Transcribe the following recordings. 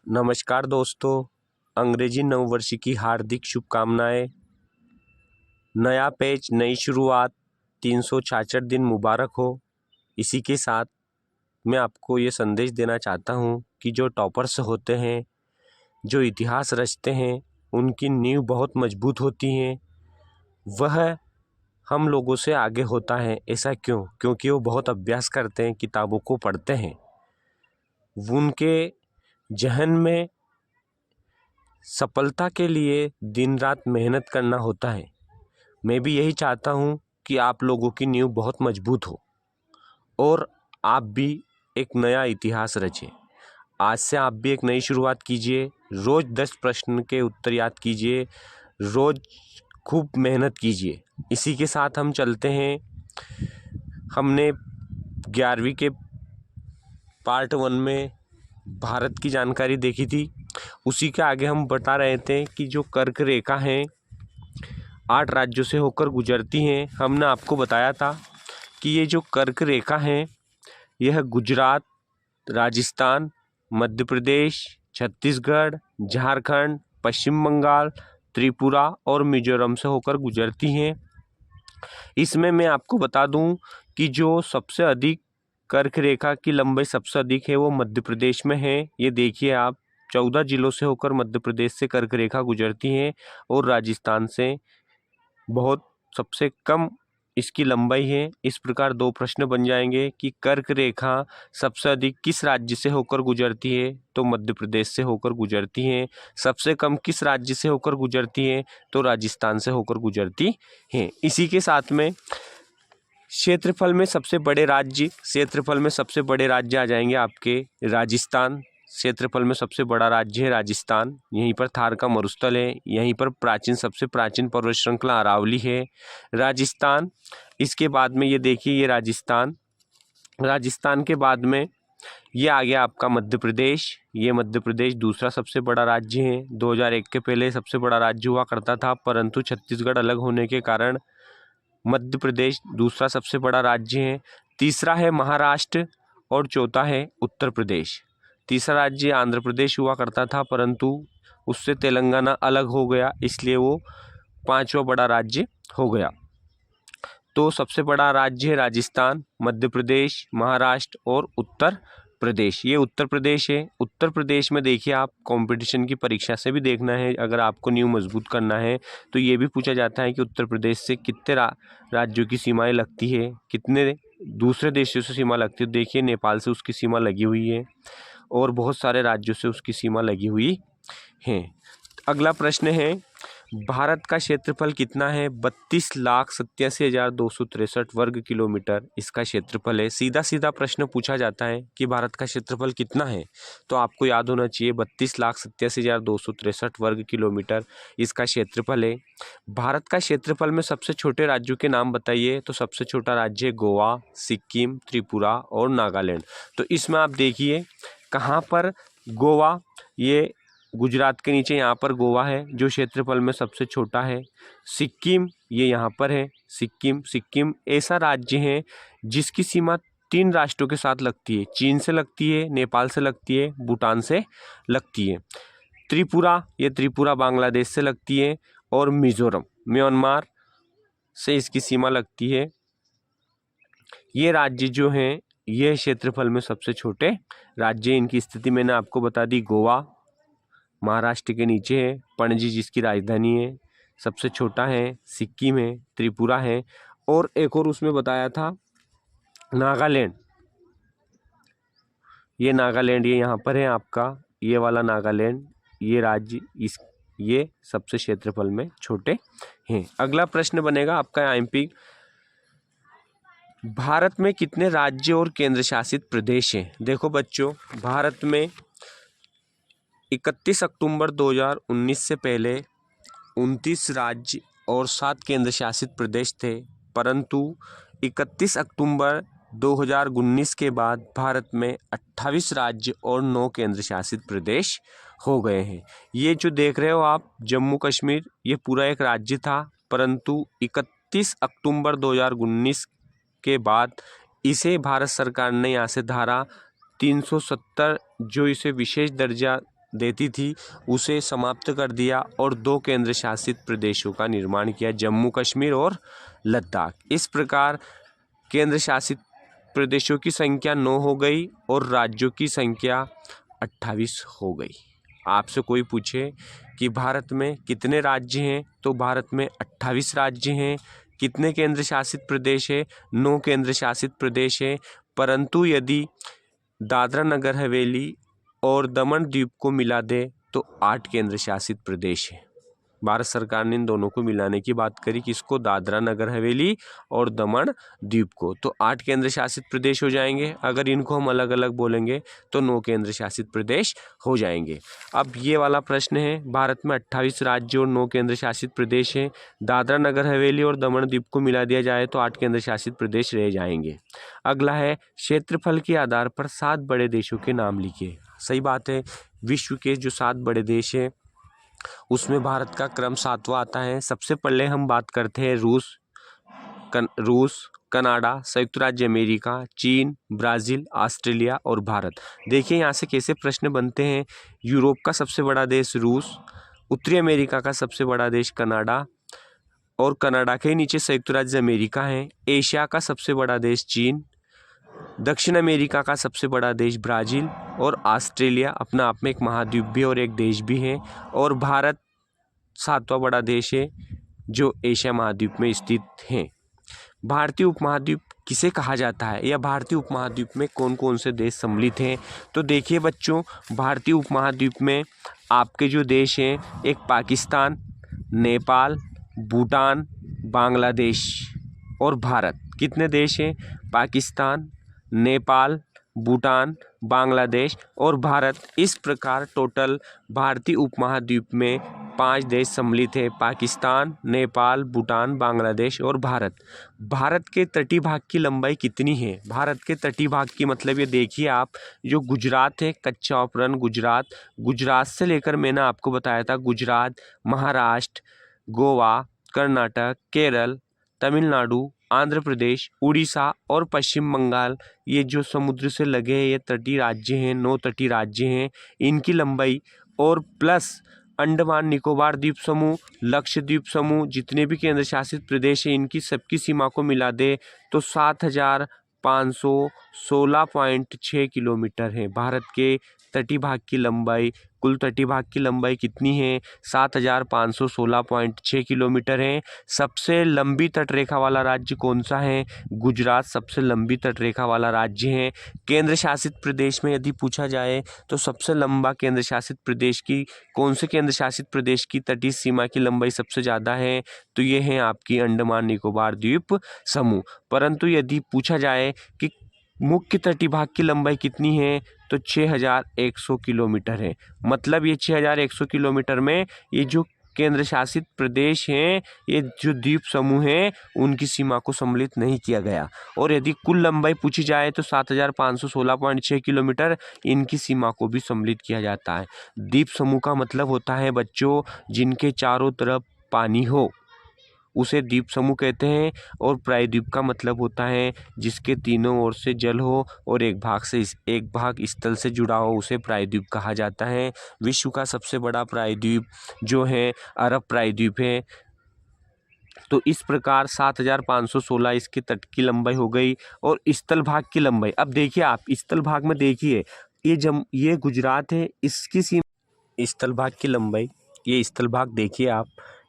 नमस्कार दोस्तों, अंग्रेजी नववर्ष की हार्दिक शुभकामनाएं। नया पेज, नई शुरुआत, 366 दिन मुबारक हो। इसी के साथ मैं आपको ये संदेश देना चाहता हूँ कि जो टॉपर्स होते हैं, जो इतिहास रचते हैं, उनकी नींव बहुत मजबूत होती हैं। वह हम लोगों से आगे होता है। ऐसा क्यों? क्योंकि वो बहुत अभ्यास करते हैं, किताबों को पढ़ते हैं। उनके जहन में सफलता के लिए दिन रात मेहनत करना होता है। मैं भी यही चाहता हूँ कि आप लोगों की नींव बहुत मजबूत हो और आप भी एक नया इतिहास रचें। आज से आप भी एक नई शुरुआत कीजिए। रोज़ 10 प्रश्न के उत्तर याद कीजिए, रोज़ खूब मेहनत कीजिए। इसी के साथ हम चलते हैं। हमने 11वीं के पार्ट 1 में भारत की जानकारी देखी थी। उसी के आगे हम बता रहे थे कि जो कर्क रेखा हैं 8 राज्यों से होकर गुजरती हैं। हमने आपको बताया था कि ये जो कर्क रेखा हैं यह गुजरात, राजस्थान, मध्य प्रदेश, छत्तीसगढ़, झारखंड, पश्चिम बंगाल, त्रिपुरा और मिजोरम से होकर गुजरती हैं। इसमें मैं आपको बता दूं कि जो सबसे अधिक कर्क रेखा की लंबाई सबसे अधिक है वो मध्य प्रदेश में है। ये देखिए आप, 14 जिलों से होकर मध्य प्रदेश से कर्क रेखा गुजरती है और राजस्थान से बहुत सबसे कम इसकी लंबाई है। इस प्रकार 2 प्रश्न बन जाएंगे कि कर्क रेखा सबसे अधिक किस राज्य से होकर गुजरती है, तो मध्य प्रदेश से होकर गुजरती है। सबसे कम किस राज्य से होकर गुजरती है, तो राजस्थान से होकर गुजरती है। इसी के साथ में क्षेत्रफल में सबसे बड़े राज्य आ जाएंगे आपके राजस्थान। क्षेत्रफल में सबसे बड़ा राज्य है राजस्थान। यहीं पर थार का मरुस्थल है। यहीं पर सबसे प्राचीन पर्वत श्रृंखला अरावली है, राजस्थान। इसके बाद में ये देखिए, ये राजस्थान के बाद में ये आ गया आपका मध्य प्रदेश। ये मध्य प्रदेश दूसरा सबसे बड़ा राज्य है। 2001 के पहले सबसे बड़ा राज्य हुआ करता था, परंतु छत्तीसगढ़ अलग होने के कारण मध्य प्रदेश दूसरा सबसे बड़ा राज्य है। तीसरा है महाराष्ट्र और चौथा है उत्तर प्रदेश। तीसरा राज्य आंध्र प्रदेश हुआ करता था, परंतु उससे तेलंगाना अलग हो गया, इसलिए वो 5वां बड़ा राज्य हो गया। तो सबसे बड़ा राज्य है राजस्थान, मध्य प्रदेश, महाराष्ट्र और उत्तर प्रदेश। ये उत्तर प्रदेश है। उत्तर प्रदेश में देखिए आप, कंपटीशन की परीक्षा से भी देखना है, अगर आपको नींव मजबूत करना है तो ये भी पूछा जाता है कि उत्तर प्रदेश से कितने राज्यों की सीमाएं लगती है, कितने दूसरे देशों से सीमा लगती है। देखिए नेपाल से उसकी सीमा लगी हुई है और बहुत सारे राज्यों से उसकी सीमा लगी हुई है। अगला प्रश्न है, भारत का क्षेत्रफल कितना है? 32,87,263 वर्ग किलोमीटर इसका क्षेत्रफल है। सीधा सीधा प्रश्न पूछा जाता है कि भारत का क्षेत्रफल कितना है, तो आपको याद होना चाहिए 32,87,263 वर्ग किलोमीटर इसका क्षेत्रफल है। भारत का क्षेत्रफल में सबसे छोटे राज्यों के नाम बताइए, तो सबसे छोटा राज्य है गोवा, सिक्किम, त्रिपुरा और नागालैंड। तो इसमें आप देखिए कहाँ पर गोवा, ये गुजरात के नीचे यहाँ पर गोवा है जो क्षेत्रफल में सबसे छोटा है। सिक्किम ये यहाँ पर है। सिक्किम ऐसा राज्य है जिसकी सीमा 3 राष्ट्रों के साथ लगती है, चीन से लगती है, नेपाल से लगती है, भूटान से लगती है। त्रिपुरा बांग्लादेश से लगती है और मिजोरम म्यांमार से इसकी सीमा लगती है। ये राज्य जो हैं ये क्षेत्रफल में सबसे छोटे राज्य। इनकी स्थिति मैंने आपको बता दी। गोवा महाराष्ट्र के नीचे है, पणजी जिसकी राजधानी है सबसे छोटा है, सिक्किम है, त्रिपुरा है और एक और उसमें बताया था नागालैंड। ये नागालैंड ये यहाँ पर है आपका, ये वाला नागालैंड, ये राज्य ये सबसे क्षेत्रफल में छोटे हैं। अगला प्रश्न बनेगा आपका एमपी, भारत में कितने राज्य और केंद्र शासित प्रदेश हैं? देखो बच्चों, भारत में 31 अक्टूबर 2019 से पहले 29 राज्य और 7 केंद्र शासित प्रदेश थे, परंतु 31 अक्टूबर 2019 के बाद भारत में 28 राज्य और 9 केंद्र शासित प्रदेश हो गए हैं। ये जो देख रहे हो आप, जम्मू कश्मीर, ये पूरा एक राज्य था, परंतु 31 अक्टूबर 2019 के बाद इसे भारत सरकार ने यहाँ से धारा 370 जो इसे विशेष दर्जा देती थी उसे समाप्त कर दिया और 2 केंद्र शासित प्रदेशों का निर्माण किया, जम्मू कश्मीर और लद्दाख। इस प्रकार केंद्र शासित प्रदेशों की संख्या 9 हो गई और राज्यों की संख्या 28 हो गई। आपसे कोई पूछे कि भारत में कितने राज्य हैं, तो भारत में 28 राज्य हैं। कितने केंद्र शासित प्रदेश है? 9 केंद्र शासित प्रदेश है। परंतु यदि दादरा नगर हवेली और दमन द्वीप को मिला दे तो 8 केंद्र शासित प्रदेश है। भारत सरकार ने इन दोनों को मिलाने की बात करी, किसको? दादरा नगर हवेली और दमन द्वीप को, तो 8 केंद्र शासित प्रदेश हो जाएंगे। अगर इनको हम अलग अलग बोलेंगे तो 9 केंद्र शासित प्रदेश हो जाएंगे। अब ये वाला प्रश्न है, भारत में 28 राज्य और 9 केंद्र शासित प्रदेश हैं। दादरा नगर हवेली और दमन द्वीप को मिला दिया जाए तो 8 केंद्र शासित प्रदेश रह जाएंगे। अगला है, क्षेत्रफल के आधार पर 7 बड़े देशों के नाम लिखिए। सही बात है, विश्व के जो 7 बड़े देश हैं उसमें भारत का क्रम 7वां आता है। सबसे पहले हम बात करते हैं रूस, कनाडा, संयुक्त राज्य अमेरिका, चीन, ब्राज़ील, ऑस्ट्रेलिया और भारत। देखिए यहाँ से कैसे प्रश्न बनते हैं। यूरोप का सबसे बड़ा देश रूस, उत्तरी अमेरिका का सबसे बड़ा देश कनाडा और कनाडा के नीचे संयुक्त राज्य अमेरिका है। एशिया का सबसे बड़ा देश चीन, दक्षिण अमेरिका का सबसे बड़ा देश ब्राज़ील और ऑस्ट्रेलिया अपना आप में एक महाद्वीप भी और एक देश भी है। और भारत 7वां बड़ा देश है जो एशिया महाद्वीप में स्थित है। भारतीय उपमहाद्वीप किसे कहा जाता है या भारतीय उपमहाद्वीप में कौन कौन से देश सम्मिलित हैं? तो देखिए बच्चों, भारतीय उपमहाद्वीप में आपके जो देश हैं, एक पाकिस्तान, नेपाल, भूटान, बांग्लादेश और भारत। कितने देश हैं? पाकिस्तान, नेपाल, भूटान, बांग्लादेश और भारत। इस प्रकार टोटल भारतीय उपमहाद्वीप में 5 देश सम्मिलित हैं, पाकिस्तान, नेपाल, भूटान, बांग्लादेश और भारत। भारत के तटीय भाग की लंबाई कितनी है? भारत के तटीय भाग की मतलब ये देखिए आप, जो गुजरात है, कच्चा ऑपरन गुजरात से लेकर मैंने आपको बताया था गुजरात, महाराष्ट्र, गोवा, कर्नाटक, केरल, तमिलनाडु, आंध्र प्रदेश, उड़ीसा और पश्चिम बंगाल, ये जो समुद्र से लगे हैं ये तटीय राज्य हैं, 9 तटीय राज्य हैं। इनकी लंबाई और प्लस अंडमान निकोबार द्वीप समूह, लक्षद्वीप समूह, जितने भी केंद्र शासित प्रदेश हैं, इनकी सबकी सीमा को मिला दे तो 7,516.6 किलोमीटर है। भारत के तटीय भाग की लंबाई, कुल तटीय भाग की लंबाई कितनी है? 7,516.6 किलोमीटर है। सबसे लंबी तटरेखा वाला राज्य कौन सा है? गुजरात सबसे लंबी तटरेखा वाला राज्य है। केंद्र शासित प्रदेश में यदि पूछा जाए तो सबसे लंबा केंद्र शासित प्रदेश की, कौन से केंद्र शासित प्रदेश की तटीय सीमा की लंबाई सबसे ज़्यादा है? तो ये है आपकी अंडमान निकोबार द्वीप समूह। परंतु यदि पूछा जाए कि मुख्य तटीय भाग की लंबाई कितनी है, तो 6,100 किलोमीटर है। मतलब ये 6,100 किलोमीटर में ये जो केंद्र शासित प्रदेश हैं, ये जो द्वीप समूह हैं, उनकी सीमा को सम्मिलित नहीं किया गया। और यदि कुल लंबाई पूछी जाए तो 7,516.6 किलोमीटर, इनकी सीमा को भी सम्मिलित किया जाता है। द्वीप समूह का मतलब होता है बच्चों, जिनके चारों तरफ पानी हो, उसे द्वीप समूह कहते हैं। और प्रायद्वीप का मतलब होता है जिसके तीनों ओर से जल हो और एक भाग स्थल से जुड़ा हो, उसे प्रायद्वीप कहा जाता है। विश्व का सबसे बड़ा प्रायद्वीप जो है अरब प्रायद्वीप है। तो इस प्रकार 7,516 इसके तट की लंबाई हो गई। और स्थल भाग की लंबाई, अब देखिए आप स्थल भाग में देखिए, ये गुजरात है, इसकी सीमा स्थल भाग की लंबाई, ये स्थल भाग देखिए आप,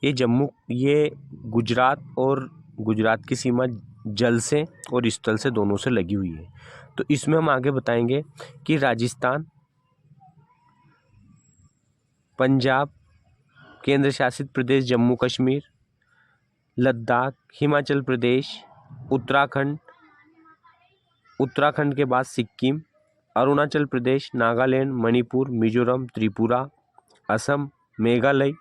ये गुजरात और गुजरात की सीमा जल से और स्थल से दोनों से लगी हुई है। तो इसमें हम आगे बताएंगे कि राजस्थान, पंजाब, केंद्र शासित प्रदेश जम्मू कश्मीर, लद्दाख, हिमाचल प्रदेश, उत्तराखंड के बाद सिक्किम, अरुणाचल प्रदेश, नागालैंड, मणिपुर, मिजोरम, त्रिपुरा, असम, मेघालय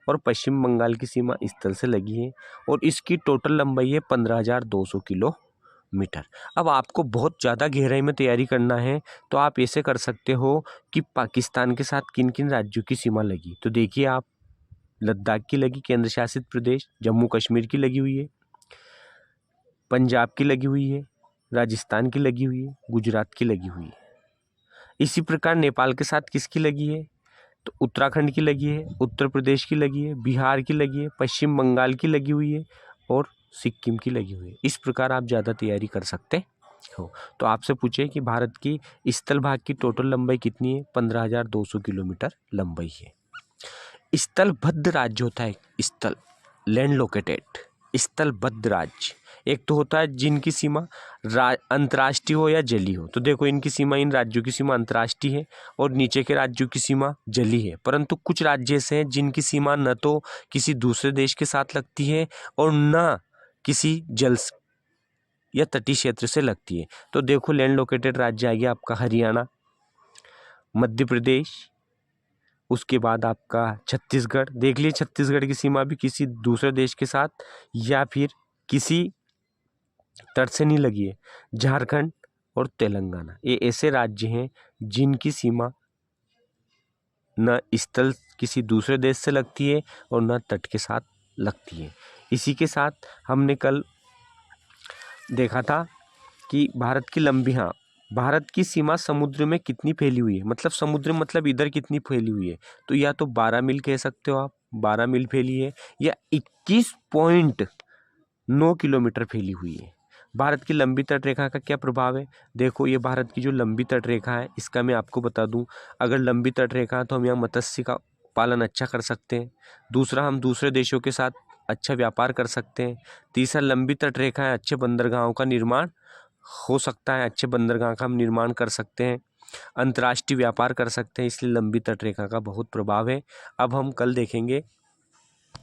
और पश्चिम बंगाल की सीमा स्थल से लगी है। और इसकी टोटल लंबाई है 15,200 किलोमीटर। अब आपको बहुत ज़्यादा गहराई में तैयारी करना है तो आप ऐसे कर सकते हो कि पाकिस्तान के साथ किन किन राज्यों की सीमा लगी। तो देखिए आप, लद्दाख की लगी केंद्र शासित प्रदेश, जम्मू कश्मीर की लगी हुई है, पंजाब की लगी हुई है, राजस्थान की लगी हुई है, गुजरात की लगी हुई है। इसी प्रकार नेपाल के साथ किसकी लगी है? तो उत्तराखंड की लगी है, उत्तर प्रदेश की लगी है, बिहार की लगी है, पश्चिम बंगाल की लगी हुई है और सिक्किम की लगी हुई है। इस प्रकार आप ज़्यादा तैयारी कर सकते हो। तो आपसे पूछे कि भारत की स्थल भाग की टोटल लंबाई कितनी है? 15,200 किलोमीटर लंबाई है। स्थलबद्ध राज्य होता है, स्थल लैंड लोकेटेड, स्थलबद्ध राज्य। एक तो होता है जिनकी सीमा अंतर्राष्ट्रीय हो या जली हो। तो देखो इनकी सीमा, इन राज्यों की सीमा अंतर्राष्ट्रीय है और नीचे के राज्यों की सीमा जली है। परंतु कुछ राज्य ऐसे हैं जिनकी सीमा न तो किसी दूसरे देश के साथ लगती है और न किसी जल या तटीय क्षेत्र से लगती है। तो देखो लैंड लोकेटेड राज्य आ गया आपका हरियाणा, मध्य प्रदेश, उसके बाद आपका छत्तीसगढ़। देख लिए छत्तीसगढ़ की सीमा भी किसी दूसरे देश के साथ या फिर किसी तट से नहीं लगी है। झारखंड और तेलंगाना, ये ऐसे राज्य हैं जिनकी सीमा न स्थल किसी दूसरे देश से लगती है और न तट के साथ लगती है। इसी के साथ हमने कल देखा था कि भारत की लंबी, हाँ, भारत की सीमा समुद्र में कितनी फैली हुई है, मतलब समुद्र मतलब इधर कितनी फैली हुई है। तो या तो 12 मील कह सकते हो आप, 12 मील फैली है, या 21.9 किलोमीटर फैली हुई है। भारत की लंबी तट रेखा का क्या प्रभाव है? देखो ये भारत की जो लंबी तट रेखा है, इसका मैं आपको बता दूं, अगर लंबी तट रेखा है तो हम यहाँ मत्स्य का पालन अच्छा कर सकते हैं। दूसरा, हम दूसरे देशों के साथ अच्छा व्यापार कर सकते हैं। तीसरा, लंबी तट रेखा है, अच्छे बंदरगाहों का निर्माण हो सकता है, अच्छे बंदरगाह का हम निर्माण कर सकते हैं, अंतर्राष्ट्रीय व्यापार कर सकते हैं। इसलिए लंबी तट रेखा का बहुत प्रभाव है। अब हम कल देखेंगे